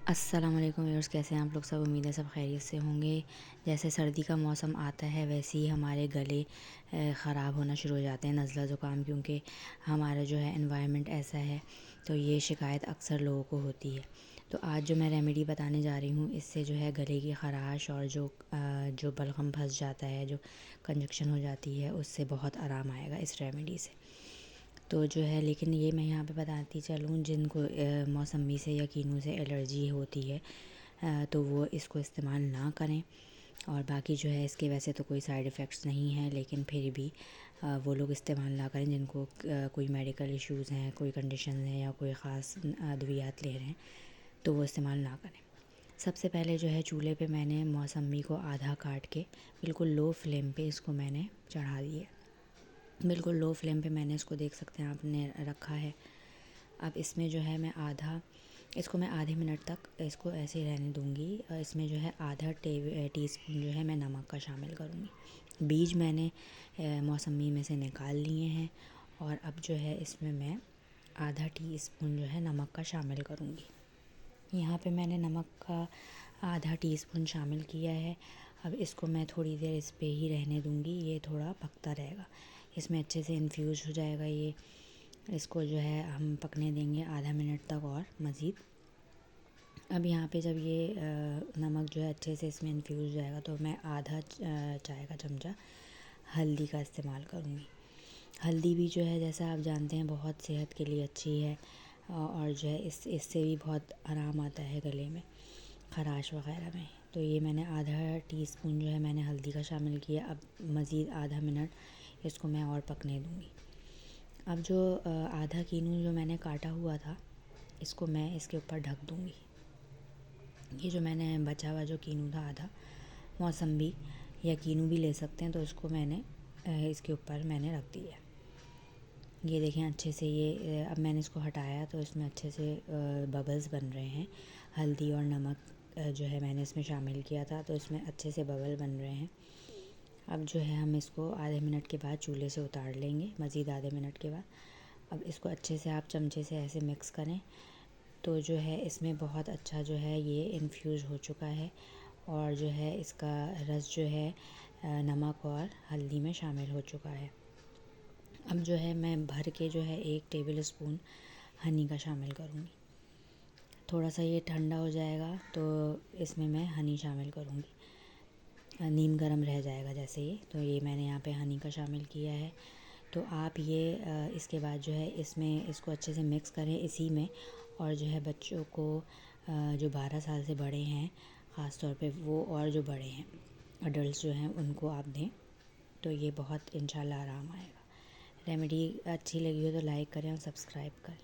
अस्सलाम वालेकुम व्यूअर्स, कैसे हैं आप लोग सब। उम्मीद है सब खैरियत से होंगे। जैसे सर्दी का मौसम आता है वैसे ही हमारे गले ख़राब होना शुरू हो जाते हैं, नज़ला ज़ुकाम, क्योंकि हमारा जो है एनवायरनमेंट ऐसा है। तो ये शिकायत अक्सर लोगों को होती है। तो आज जो मैं रेमेडी बताने जा रही हूँ, इससे जो है गले की ख़राश और जो बलगम फंस जाता है, जो कंजक्शन हो जाती है, उससे बहुत आराम आएगा इस रेमेडी से। तो जो है, लेकिन ये मैं यहाँ पे बताती चलूँ, जिनको मौसमी से या कीनू से एलर्जी होती है तो वो इसको इस्तेमाल ना करें। और बाकी जो है, इसके वैसे तो कोई साइड इफ़ेक्ट्स नहीं है, लेकिन फिर भी वो लोग इस्तेमाल ना करें जिनको कोई मेडिकल इश्यूज़ हैं, कोई कंडीशन है या कोई ख़ास अद्वियात ले रहे हैं, तो वो इस्तेमाल ना करें। सबसे पहले जो है, चूल्हे पे मैंने मौसमी को आधा काट के बिल्कुल लो फ्लेम पे इसको मैंने चढ़ा दिया। बिल्कुल लो फ्लेम पे मैंने इसको, देख सकते हैं आपने, रखा है। अब इसमें जो है, मैं आधे मिनट तक इसको ऐसे ही रहने दूँगी। इसमें जो है आधा टीस्पून जो है मैं नमक का शामिल करूँगी। बीज मैंने मौसमी में से निकाल लिए हैं। और अब जो है, इसमें मैं आधा टीस्पून जो है नमक का शामिल करूँगी। यहाँ पे मैंने नमक का आधा टीस्पून शामिल किया है। अब इसको मैं थोड़ी देर इस पे ही रहने दूँगी, ये थोड़ा पकता रहेगा, इसमें अच्छे से इन्फ्यूज़ हो जाएगा ये। इसको जो है हम पकने देंगे आधा मिनट तक और मज़ीद। अब यहाँ पे जब ये नमक जो है अच्छे से इसमें इन्फ्यूज़ हो जाएगा, तो मैं आधा चाय का चमचा हल्दी का इस्तेमाल करूँगी। हल्दी भी जो है, जैसा आप जानते हैं, बहुत सेहत के लिए अच्छी है। और जो है, इससे भी बहुत आराम आता है गले में, ख़राश वग़ैरह में। तो ये मैंने आधा टीस्पून जो है मैंने हल्दी का शामिल किया। अब मज़ीद आधा मिनट इसको मैं और पकने दूँगी। अब जो आधा कीनू जो मैंने काटा हुआ था, इसको मैं इसके ऊपर ढक दूँगी। ये जो मैंने बचा हुआ जो कीनू था आधा, मौसम्बी या कीनू भी ले सकते हैं, तो इसको मैंने इसके ऊपर मैंने रख दिया। ये देखें अच्छे से ये अब मैंने इसको हटाया तो इसमें अच्छे से बबल्स बन रहे हैं। हल्दी और नमक जो है मैंने इसमें शामिल किया था, तो इसमें अच्छे से बबल बन रहे हैं। अब जो है, हम इसको आधे मिनट के बाद चूल्हे से उतार लेंगे, मज़ीद आधे मिनट के बाद। अब इसको अच्छे से आप चमचे से ऐसे मिक्स करें, तो जो है इसमें बहुत अच्छा जो है ये इन्फ्यूज़ हो चुका है। और जो है, इसका रस जो है नमक और हल्दी में शामिल हो चुका है। अब जो है, मैं भर के जो है 1 टेबल स्पून हनी का शामिल करूँगी। थोड़ा सा ये ठंडा हो जाएगा तो इसमें मैं हनी शामिल करूँगी। नीम गर्म रह जाएगा जैसे ये, तो ये मैंने यहाँ पे हनी का शामिल किया है। तो आप ये इसके बाद जो है, इसमें इसको अच्छे से मिक्स करें इसी में। और जो है, बच्चों को जो 12 साल से बड़े हैं ख़ास तौर पे, वो और जो बड़े हैं अडल्ट जो हैं, उनको आप दें, तो ये बहुत इंशाल्लाह आराम आएगा। रेमेडी अच्छी लगी हो तो लाइक करें और सब्सक्राइब करें।